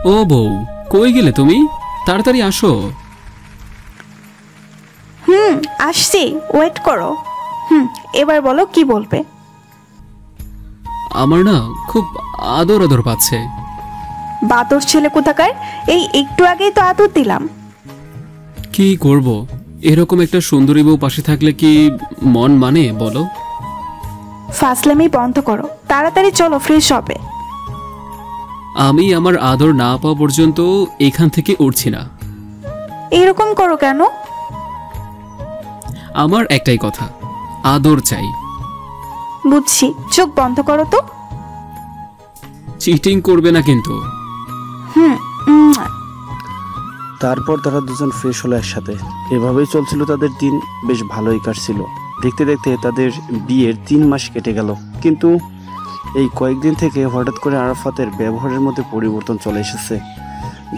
ও বউ, কই গেলে তুমি? তাড়াতাড়ি আসো। আসছি, ওয়েট করো। এবার বলো কি বলবে। আমার না খুব আদর আদর পাচ্ছে। বাদর ছেলে কোথাকার, এই একটু আগেই তো আদর দিলাম। কি করব, এরকম একটা সুন্দরী বউ পাশে থাকলে কি মন মানে বলো? ফাজলামি বন্ধ করো, তাড়াতাড়ি চলো, ফ্রেশ হবে। আমি আমার আদর না পাওয়া পর্যন্ত এখান থেকে উঠছি না। এরকম করো কেন? আমার একটাই কথা, আদর চাই। বুঝছি, চোখ বন্ধ করো তো। চিটিং করবে না কিন্তু। তারপর তারা দুজন ফ্রেশ হলো একসাথে। এভাবেই চলছিল তাদের দিন, বেশ ভালোই কাটছিল। দেখতে দেখতে তাদের বিয়ের 3 মাস কেটে গেল। কিন্তু এই কয়েকদিন থেকে হঠাৎ করে আরাফাতের ব্যবহারের মধ্যে পরিবর্তন চলে এসেছে,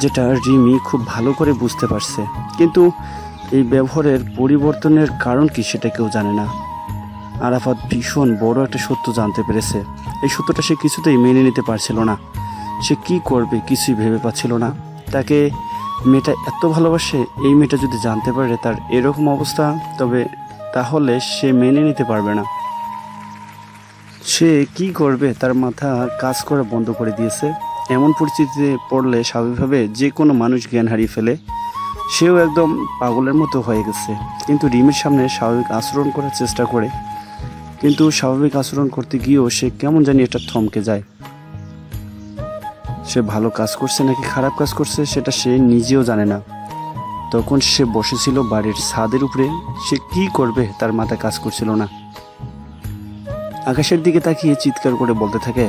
যেটা রিমি খুব ভালো করে বুঝতে পারছে। কিন্তু এই ব্যবহারের পরিবর্তনের কারণ কি সেটা কেউ জানে না। আরাফাত ভীষণ বড় একটা সত্য জানতে পেরেছে। এই সত্যটা সে কিছুতেই মেনে নিতে পারছিল না। সে কি করবে কিছুই ভেবে পাচ্ছিল না। তাকে মেয়েটা এত ভালোবাসে, এই মেয়েটা যদি জানতে পারে তার এরকম অবস্থা, তাহলে সে মেনে নিতে পারবে না। সে কি করবে তার মাথা কাজ করা বন্ধ করে দিয়েছে। এমন পরিস্থিতিতে পড়লে স্বাভাবিকভাবে যে কোনো মানুষ জ্ঞান হারিয়ে ফেলে। সেও একদম পাগলের মতো হয়ে গেছে। কিন্তু রিমির সামনে স্বাভাবিক আচরণ করার চেষ্টা করে, কিন্তু স্বাভাবিক আচরণ করতে গিয়েও সে কেমন জানি এটা থমকে যায়। সে ভালো কাজ করছে নাকি খারাপ কাজ করছে সেটা সে নিজেও জানে না। তখন সে বসেছিল বাড়ির ছাদের উপরে। সে কি করবে তার মাথায় কাজ করছিল না। আকাশের দিকে তাকিয়ে চিৎকার করে বলতে থাকে,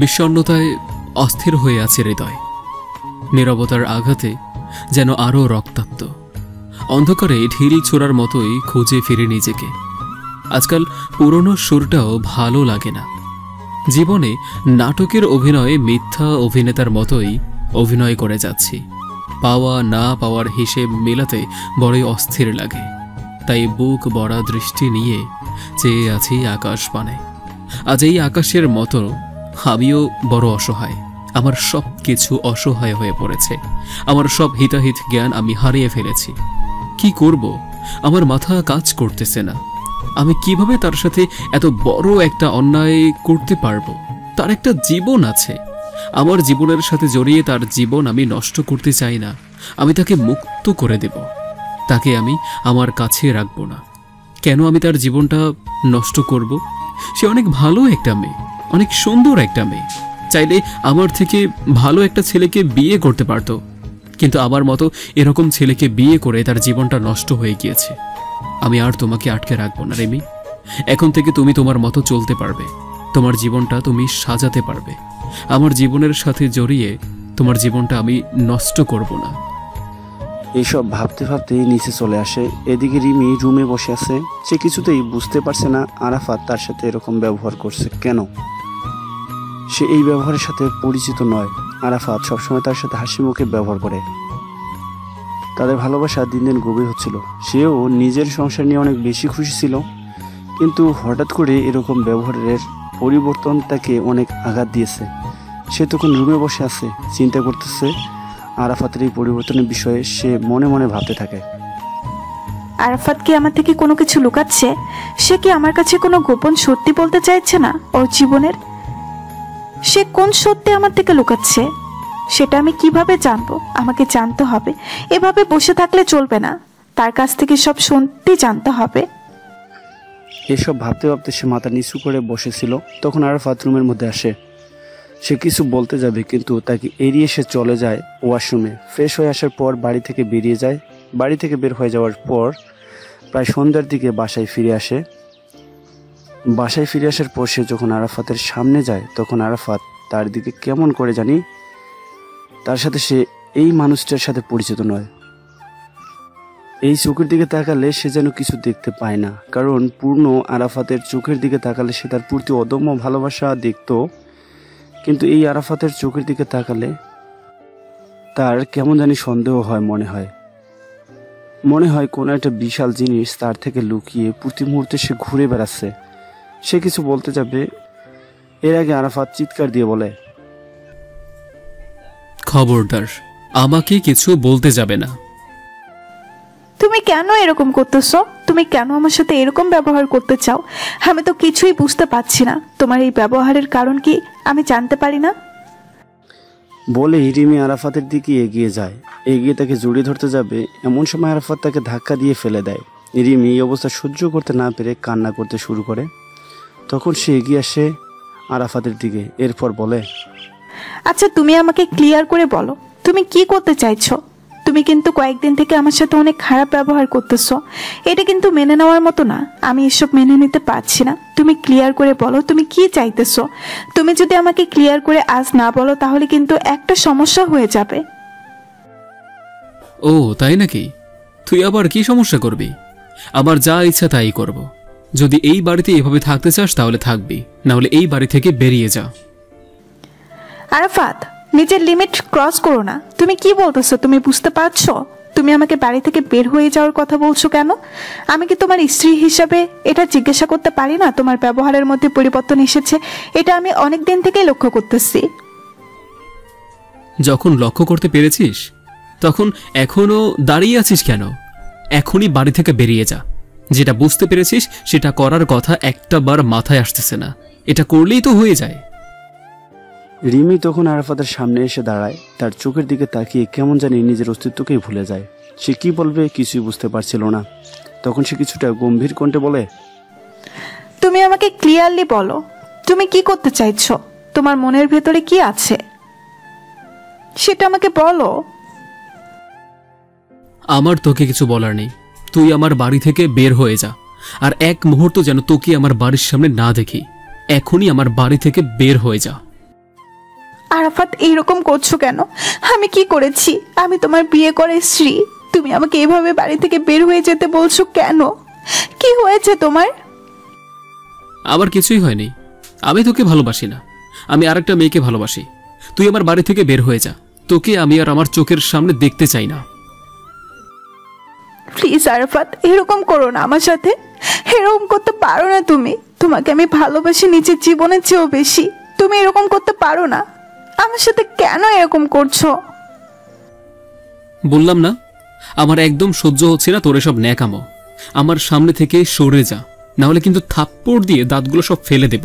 বিষণ্ণতায় অস্থির হয়ে আছে হৃদয়। নীরবতার আঘাতে যেন আরো রক্তাক্ত। অন্ধকারে ঢিল ছোড়ার মতোই খুঁজে ফিরে নিজেকে। আজকাল পুরনো সুরটাও ভালো লাগে না। জীবনে নাটকের অভিনয়ে মিথ্যা অভিনেতার মতোই অভিনয় করে যাচ্ছি। পাওয়া না পাওয়ার হিসেব মেলাতে বড়ই অস্থির লাগে। তাই বুক ভরা দৃষ্টি নিয়ে চেয়ে আছি আকাশ পানে। আজ এই আকাশের মতো আমিও বড় অসহায়। আমার সব কিছু অসহায় হয়ে পড়েছে। আমার সব হিতাহিত জ্ঞান আমি হারিয়ে ফেলেছি। কি করব, আমার মাথা কাজ করতেছে না। আমি কিভাবে তার সাথে এত বড় একটা অন্যায় করতে পারবো? তার একটা জীবন আছে। আমার জীবনের সাথে জড়িয়ে তার জীবন আমি নষ্ট করতে চাই না। আমি তাকে মুক্ত করে দেব। তাকে আমি আমার কাছে রাখবো না। কেন আমি তার জীবনটা নষ্ট করব? সে অনেক ভালো একটা মেয়ে, অনেক সুন্দর একটা মেয়ে। চাইলে আমার থেকে ভালো একটা ছেলেকে বিয়ে করতে পারত, কিন্তু আমার মতো এরকম ছেলেকে বিয়ে করে তার জীবনটা নষ্ট হয়ে গিয়েছে। আমি আর তোমাকে আটকে রাখবো না রেমি। এখন থেকে তুমি তোমার মতো চলতে পারবে। তোমার জীবনটা তুমি সাজাতে পারবে। আমার জীবনের সাথে জড়িয়ে তোমার জীবনটা আমি নষ্ট করব না। এইসব ভাবতে ভাবতেই নিচে চলে আসে। এদিকে রিমি রুমে বসে আছে। সে কিছুতেই বুঝতে পারছে না আরাফাত তার সাথে এরকম ব্যবহার করছে কেন। সে এই ব্যবহারের সাথে পরিচিত নয়। আরাফাত সবসময় তার সাথে হাসি মুখে ব্যবহার করে। তাদের ভালোবাসা দিন দিন গভীর হচ্ছিল। সেও নিজের সংসার নিয়ে অনেক বেশি খুশি ছিল। কিন্তু হঠাৎ করে এরকম ব্যবহারের পরিবর্তন তাকে অনেক আঘাত দিয়েছে। সে তখন রুমে বসে আছে, চিন্তা করতেছে আরাফাতের এই পরিবর্তনের বিষয়ে। সে মনে মনে ভাবতে থাকে, আরাফাত কি আমার থেকে কোনো কিছু লুকাচ্ছে? সে কি আমার কাছে কোনো গোপন সত্যি বলতে চাইছে না ওর জীবনের? সে কোন সত্যি আমার থেকে লুকাচ্ছে সেটা আমি কিভাবে জানবো? আমাকে জানতে হবে। এভাবে বসে থাকলে চলবে না, তার কাছ থেকে সব সত্যি জানতে হবে। এসব ভাবতে ভাবতে সে মাথা নিচু করে বসেছিল। তখন আরাফাত রুমের মধ্যে আসে। সে কিছু বলতে যাবে, কিন্তু তাকে এড়িয়ে সে চলে যায় ওয়াশরুমে। ফ্রেশ হয়ে আসার পর বাড়ি থেকে বেরিয়ে যায়। বাড়ি থেকে বের হয়ে যাওয়ার পর প্রায় সন্ধ্যার দিকে বাসায় ফিরে আসে। বাসায় ফিরে আসার পর সে যখন আরাফাতের সামনে যায়, তখন আরাফাত তার দিকে কেমন করে জানি তার সাথে সে এই মানুষটার সাথে পরিচিত নয়। এই চোখের দিকে তাকালে সে যেন কিছু দেখতে পায় না, কারণ পূর্ণ আরাফাতের চোখের দিকে তাকালে সে তার প্রতি অদম্য ভালোবাসা দেখত। কিন্তু এই আরাফাতের চোখের দিকে তাকালে তার কেমন জানি সন্দেহ হয়। মনে হয় কোনো একটা বিশাল জিনিস তার থেকে লুকিয়ে প্রতি মুহূর্তে সে ঘুরে বেড়াচ্ছে। সে কিছু বলতে যাবে, এর আগে আরাফাত চিৎকার দিয়ে বলে, খবরদার, আমাকে কিছু বলতে যাবে না। তুমি কেন এরকম করতেছো? তুমি কেন আমার সাথে এরকম ব্যবহার করতে চাও? আমি তো কিছুই বুঝতে পারছি না। তোমার এই ব্যবহারের কারণ কি আমি জানতে পারি না? বলে রিমি আরাফাতের দিকে এগিয়ে যায়। এগিয়ে তাকে জড়িয়ে ধরতে যাবে, এমন সময় আরাফাত তাকে ধাক্কা দিয়ে ফেলে দেয়। রিমি এই অবস্থা সহ্য করতে না পেরে কান্না করতে শুরু করে। তখন সে এগিয়ে আসে আরাফাতের দিকে, এরপর বলে, আচ্ছা, তুমি আমাকে ক্লিয়ার করে বলো, তুমি কি করতে চাইছো? তুমি কিন্তু কয়েকদিন থেকে আমার সাথে অনেক খারাপ ব্যবহার করতেছো। এটা কিন্তু মেনে নেওয়ার মতো না। আমি এসব মেনে নিতে পারছি না। তুমি ক্লিয়ার করে বলো তুমি কি চাইতেছো। তুমি যদি আমাকে ক্লিয়ার করে আজ না বলো তাহলে কিন্তু একটা সমস্যা হয়ে যাবে। ও তাই নাকি? তুই আবার কি সমস্যা করবি? আমার যা ইচ্ছা তাই করব। যদি এই বাড়িতে এভাবে থাকতে চাস তাহলে থাকবি, না হলে এই বাড়ি থেকে বেরিয়ে যা। আরাফাত, নিজের লিমিট ক্রস করো না। তুমি কি বলতেছো তুমি বুঝতে পারছো? তুমি আমাকে বাড়ি থেকে বের হয়ে যাওয়ার কথা বলছো কেন? আমি কি তোমার স্ত্রী হিসাবে এটা জিজ্ঞাসা করতে পারি না? তোমার ব্যবহারের মধ্যে পরিবর্তন এসেছে, এটা আমি অনেক দিন থেকেই লক্ষ্য করতেছি। যখন লক্ষ্য করতে পেরেছিস তখন এখনো দাঁড়িয়ে আছিস কেন? এখনই বাড়ি থেকে বেরিয়ে যা। যেটা বুঝতে পেরেছিস সেটা করার কথা একটা বার মাথায় আসতেছে না। এটা করলেই তো হয়ে যায়। রিমি তখন আরাফাতের সামনে এসে দাঁড়ায়। তার চোখের দিকে তাকিয়ে কেমন জানি নিজের অস্তিত্বকেই ভুলে যায়। সে কি বলবে কিছুই বুঝতে পারছিল না। তখন সে কিছুটা গম্ভীর কণ্ঠে বলে, তুমি আমাকে ক্লিয়ারলি বলো, তুমি কি করতে চাইছো? তোমার মনের ভেতরে কি আছে সেটা আমাকে বলো। আমার তোকে কিছু বলার নেই। তুই আমার বাড়ি থেকে বের হয়ে যা, আর এক মুহূর্ত যেন তোকে আমার বাড়ির সামনে না দেখি। এখনই আমার বাড়ি থেকে বের হয়ে যা। আরাফাত, এইরকম করছো কেন? আমি কি করেছি? আমি তোমার বিয়ে করা স্ত্রী। তুমি আমাকে এভাবে বাড়ি থেকে বের হয়ে যেতে বলছো কেন? কি হয়েছে তোমার? আমার কিছুই হয়নি। আমি তোকে ভালোবাসি না, আমি আরেকটা মেয়েকে ভালোবাসি। তুই আমার বাড়ি থেকে বের হয়ে যা। তোকে আমি আর আমার চোখের সামনে দেখতে চাই না। প্লিজ আরাফাত, এরকম করো না আমার সাথে। এরকম করতে পারো না তুমি। তোমাকে আমি ভালোবাসি নিজের জীবনের চেয়েও বেশি। তুমি এরকম করতে পারো না। আমার সাথে কেন এরকম করছো? বললাম না, আমার একদম সহ্য হচ্ছে না তোর এসব ন্যাকামো। আমার সামনে থেকে সরে যা, না হলে কিন্তু থাপ্পড় দিয়ে দাঁতগুলো সব ফেলে দেব।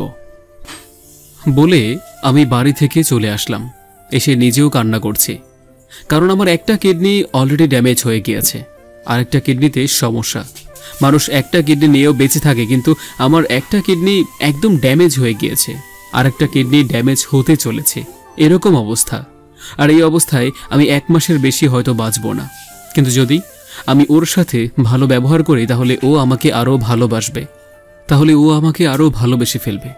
বলে আমি বাড়ি থেকে চলে আসলাম। এসে নিজেও কান্না করছি, কারণ আমার একটা কিডনি অলরেডি ড্যামেজ হয়ে গিয়েছে। আরেকটা কিডনিতে সমস্যা। মানুষ একটা কিডনি নিয়েও বেঁচে থাকে, কিন্তু আমার একটা কিডনি একদম ড্যামেজ হয়ে গিয়েছে। আরেকটা কিডনি ড্যামেজ হতে চলেছে, এরকম অবস্থা। আর এই অবস্থায় আমি 1 মাসের বেশি হয়তো বাঁচব না। কিন্তু যদি আমি ওর সাথে ভালো ব্যবহার করি তাহলে ও আমাকে আরও ভালোবাসবে, তাহলে ও আমাকে আরও ভালোবেসে ফেলবে,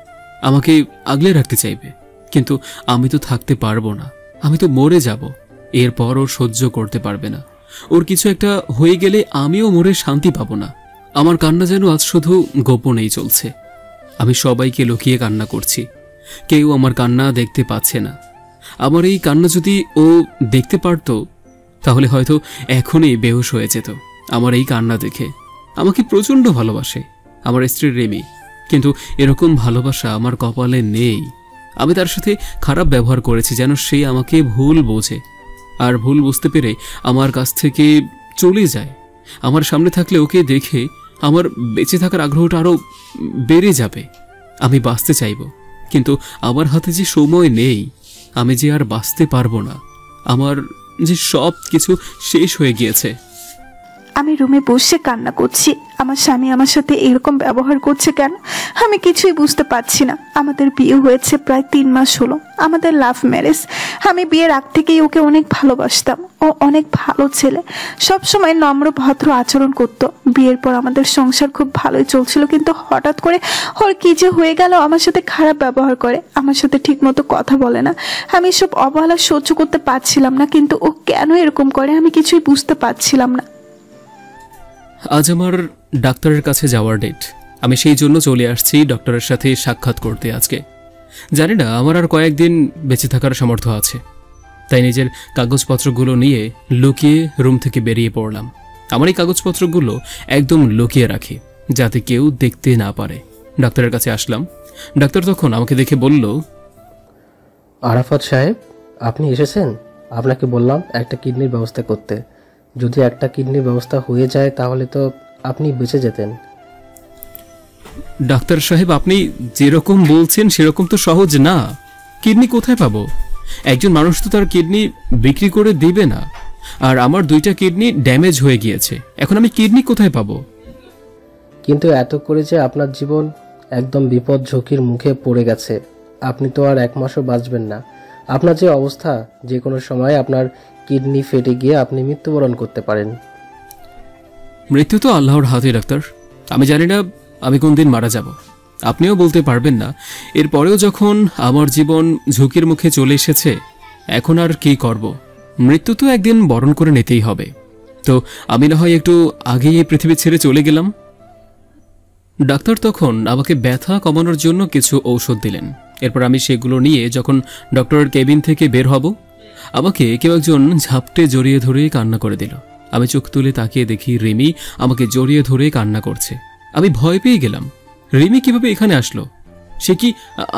আমাকে আগলে রাখতে চাইবে। কিন্তু আমি তো থাকতে পারবো না, আমি তো মরে যাব। এরপর ও সহ্য করতে পারবে না। ওর কিছু একটা হয়ে গেলে আমিও মরে শান্তি পাবো না। আমার কান্না যেন আজ শুধু গোপনেই চলছে। আমি সবাইকে লুকিয়ে কান্না করছি, কেউ আমার কান্না দেখতে পাচ্ছে না। আমার এই কান্না যদি ও দেখতে পারত তাহলে হয়তো এখনই বেহুশ হয়ে যেত। আমার এই কান্না দেখে আমাকে প্রচণ্ড ভালোবাসে আমার স্ত্রী রিমি, কিন্তু এরকম ভালোবাসা আমার কপালে নেই। আমি তার সাথে খারাপ ব্যবহার করেছি যেন সে আমাকে ভুল বোঝে, আর ভুল বুঝতে পেরে আমার কাছ থেকে চলে যায়। আমার সামনে থাকলে ওকে দেখে আমার বেঁচে থাকার আগ্রহটা আরও বেড়ে যাবে। আমি বাঁচতে চাইব, কিন্তু আমার হাতে যে সময় নেই, আমি যে আর বাঁচতে পারবো না। আমার যে সব কিছু শেষ হয়ে গিয়েছে। আমি রুমে বসে কান্না করছি। আমার স্বামী আমার সাথে এরকম ব্যবহার করছে কেন আমি কিছুই বুঝতে পারছি না। আমাদের বিয়ে হয়েছে প্রায় 3 মাস হলো। আমাদের লাভ ম্যারেজ। আমি বিয়ের আগ থেকেই ওকে অনেক ভালোবাসতাম। ও অনেক ভালো ছেলে, সব সময় নম্র ভদ্র আচরণ করতো। বিয়ের পর আমাদের সংসার খুব ভালোই চলছিল, কিন্তু হঠাৎ করে ওর কি যে হয়ে গেল, আমার সাথে খারাপ ব্যবহার করে, আমার সাথে ঠিক মতো কথা বলে না। আমি সব অবহেলা সহ্য করতে পারছিলাম না, কিন্তু ও কেন এরকম করে আমি কিছুই বুঝতে পারছিলাম না। আজ আমার ডাক্তারের কাছে যাওয়ার ডেট। আমি সেই জন্য চলে আসছি ডক্টরের সাথে সাক্ষাৎ করতে আজকে। জানি না আমার আর কয়েকদিন বেঁচে থাকার সামর্থ্য আছে, তাই নিজের কাগজপত্রগুলো নিয়ে লুকিয়ে রুম থেকে বেরিয়ে পড়লাম। আমার এই কাগজপত্রগুলো একদম লুকিয়ে রাখি যাতে কেউ দেখতে না পারে। ডাক্তারের কাছে আসলাম। ডাক্তার তখন আমাকে দেখে বলল, আরাফাত সাহেব, আপনি এসেছেন? আপনাকে বললাম একটা কিডনির ব্যবস্থা করতে। যদি একটা কিডনির ব্যবস্থা হয়ে যায় তাহলে তো আপনি বেঁচে যেতেন। ডাক্তার সাহেব, আপনি যেরকম বলছেন সেরকম তো সহজ না। কিডনি কোথায় পাবো? একজন মানুষ তো তার কিডনি বিক্রি করে দিবে না। আর আমার 2টা কিডনি ড্যামেজ হয়ে গিয়েছে, এখন আমি কিডনি কোথায় পাবো? কিন্তু এত করে যে আপনার জীবন একদম বিপদ ঝুঁকির মুখে পড়ে গেছে, আপনি তো আর 1 মাসও বাঁচবেন না। আপনার যে অবস্থা, যে কোনো সময় আপনার কিডনি ফেটে গিয়ে আপনি মৃত্যুবরণ করতে পারেন। মৃত্যু তো আল্লাহর হাতে ডাক্তার। আমি জানি না আমি কোন দিন মারা যাব, আপনিও বলতে পারবেন না। এরপরেও যখন আমার জীবন ঝুঁকির মুখে চলে এসেছে, এখন আর কি করব? মৃত্যু তো একদিন বরণ করে নিতেই হবে। তো আমি না হয় একটু আগেই এই পৃথিবী ছেড়ে চলে গেলাম। ডাক্তার তখন আমাকে ব্যথা কমানোর জন্য কিছু ঔষধ দিলেন। এরপর আমি সেগুলো নিয়ে যখন ডক্টরের কেবিন থেকে বের হব, আমাকে কেউ একজন ঝাপটে জড়িয়ে ধরে কান্না করে দিল। আমি চোখ তুলে তাকিয়ে দেখি রিমি আমাকে জড়িয়ে ধরে কান্না করছে। আমি ভয় পেয়ে গেলাম। রিমি কিভাবে এখানে আসলো? সে কি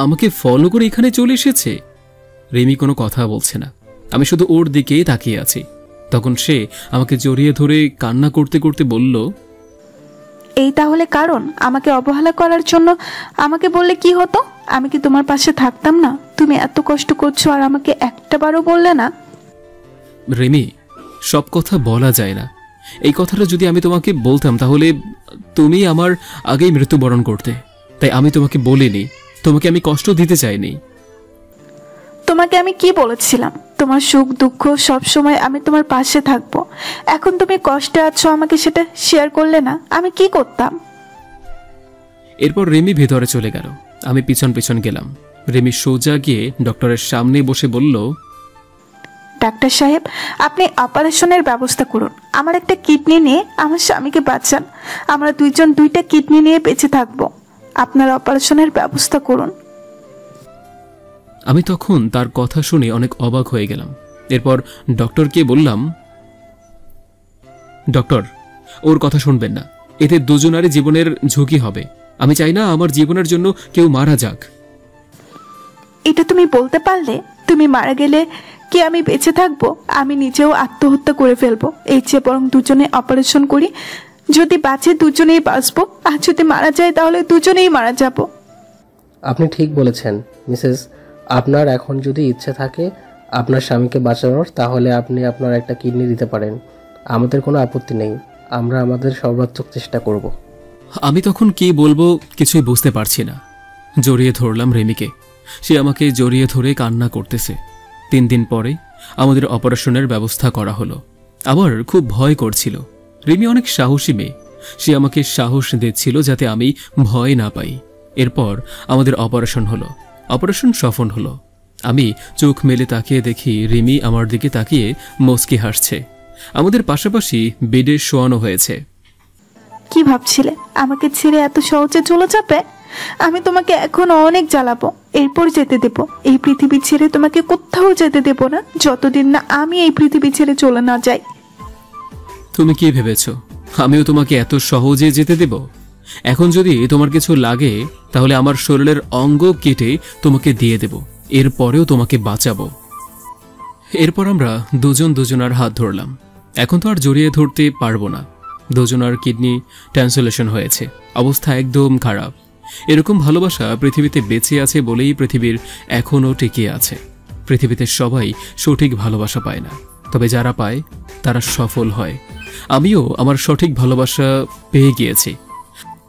আমাকে ফলো করে এখানে চলে এসেছে? রিমি কোনো কথা বলছে না, আমি শুধু ওর দিকেই তাকিয়ে আছি। তখন সে আমাকে জড়িয়ে ধরে কান্না করতে করতে বলল, এই তাহলে কারণ আমাকে অবহেলা করার জন্য? আমাকে বললে কি হতো? আমি কি তোমার পাশে থাকতাম না? তুমি এত কষ্ট করছো আর আমাকে একটাবারও বললে না? রিমি, সব কথা বলা যায় না। এই কথাটা যদি আমি তোমাকে বলতাম তাহলে তুমি আমার আগেই মৃত্যুবরণ করতে। তাই আমি তোমাকে বলিনি, তোমাকে আমি কষ্ট দিতে চাইনি। তোমাকে আমি কি বলেছিলাম? তোমার সুখ দুঃখ সব সময় আমি তোমার পাশে থাকবো। এখন তুমি কষ্টে আছো, আমাকে সেটা শেয়ার করলে না, আমি কি করতাম? এরপর রিমি ভেতরে চলে গেল, আমি পিছন পিছন গেলাম। রিমি সোজা গিয়ে ডক্টরের সামনে বসে বলল, ডাক্তার সাহেব, আপনি অপারেশনের ব্যবস্থা করুন। আমার একটা কিডনি নিয়ে আমার স্বামীকে বাঁচান। আমরা 2জন 2টা কিডনি নিয়ে বেঁচে থাকবো। আপনার অপারেশনের ব্যবস্থা করুন। আমি তখন তার কথা শুনে অনেক অবাক হয়ে গেলাম। এরপর ডক্টরকে বললাম, ডক্টর, ওর কথা শুনবেন না, এতে দুজনারই জীবনের ঝুঁকি হবে। আমি চাই না আমার জীবনের জন্য কেউ মারা যাক। এটা তুমি বলতে পারলে? তুমি মারা গেলে কি আমি বেঁচে থাকবো? আমি নিজেও আত্মহত্যা করে ফেলবো। এই চেয়ে বরং 2জনে অপারেশন করি। যদি বাঁচে 2জনেই বাঁচবো, আর যদি মারা যায় তাহলে 2জনেই মারা যাব। আপনি ঠিক বলেছেন মিসেস। আপনার এখন যদি ইচ্ছে থাকে আপনার স্বামীকে বাঁচানোর, তাহলে আপনি আপনার একটা কিডনি দিতে পারেন। আমাদের কোনো আপত্তি নেই, আমরা আমাদের সর্বাত্মক চেষ্টা করব। আমি তখন কি বলবো কিছুই বুঝতে পারছি না। জড়িয়ে ধরলাম রিমিকে। সে আমাকে জড়িয়ে ধরে কান্না করতেছে। 3 দিন পরে আমাদের অপারেশনের ব্যবস্থা করা হলো। আমার খুব ভয় করছিল। রিমি অনেক সাহসী মেয়ে, সে আমাকে সাহস দিচ্ছিল যাতে আমি ভয় না পাই। এরপর আমাদের অপারেশন হলো। অপারেশন সফল হলো। আমি চোখ মেলে তাকিয়ে দেখি রিমি আমার দিকে তাকিয়ে মুচকি হাসছে। আমাদের পাশাপাশি বেডে শোয়ানো হয়েছে। কি ভাবছিলে আমাকে ছেড়ে এত সহজে চলে যাবে? আমি তোমাকে এখন অনেক জ্বালাবো, এরপর যেতে দেব। এই পৃথিবী ছেড়ে তোমাকে কোথাও যেতে দেব না, যতদিন না আমি এই পৃথিবী ছেড়ে চলে না যাই। তুমি কি ভেবেছ আমিও তোমাকে এত সহজে যেতে দেব? এখন যদি তোমার কিছু লাগে তাহলে আমার শরীরের অঙ্গ কেটে তোমাকে দিয়ে দেব, এরপরেও তোমাকে বাঁচাবো। এরপর আমরা দুজন দুজনার হাত ধরলাম। এখন তো আর জড়িয়ে ধরতে পারবো না। দুজনার কিডনি ট্রান্সলেশন হয়েছে, অবস্থা একদম খারাপ। এরকম ভালোবাসা পৃথিবীতে বেঁচে আছে বলেই পৃথিবীর এখনও টিকে আছে। পৃথিবীতে সবাই সঠিক ভালোবাসা পায় না, তবে যারা পায় তারা সফল হয়। আমিও আমার সঠিক ভালোবাসা পেয়ে গিয়েছি।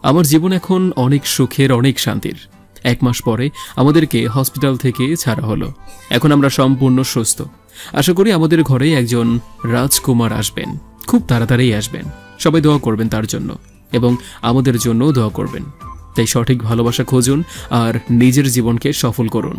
আমার জীবন এখন অনেক সুখের, অনেক শান্তির। 1 মাস পরে আমাদেরকে হসপিটাল থেকে ছাড়া হলো। এখন আমরা সম্পূর্ণ সুস্থ। আশা করি আমাদের ঘরে একজন রাজকুমার আসবেন, খুব তাড়াতাড়ি আসবেন। সবাই দোয়া করবেন তার জন্য এবং আমাদের জন্যও দোয়া করবেন। তাই সঠিক ভালোবাসা খুঁজুন আর নিজের জীবনকে সফল করুন।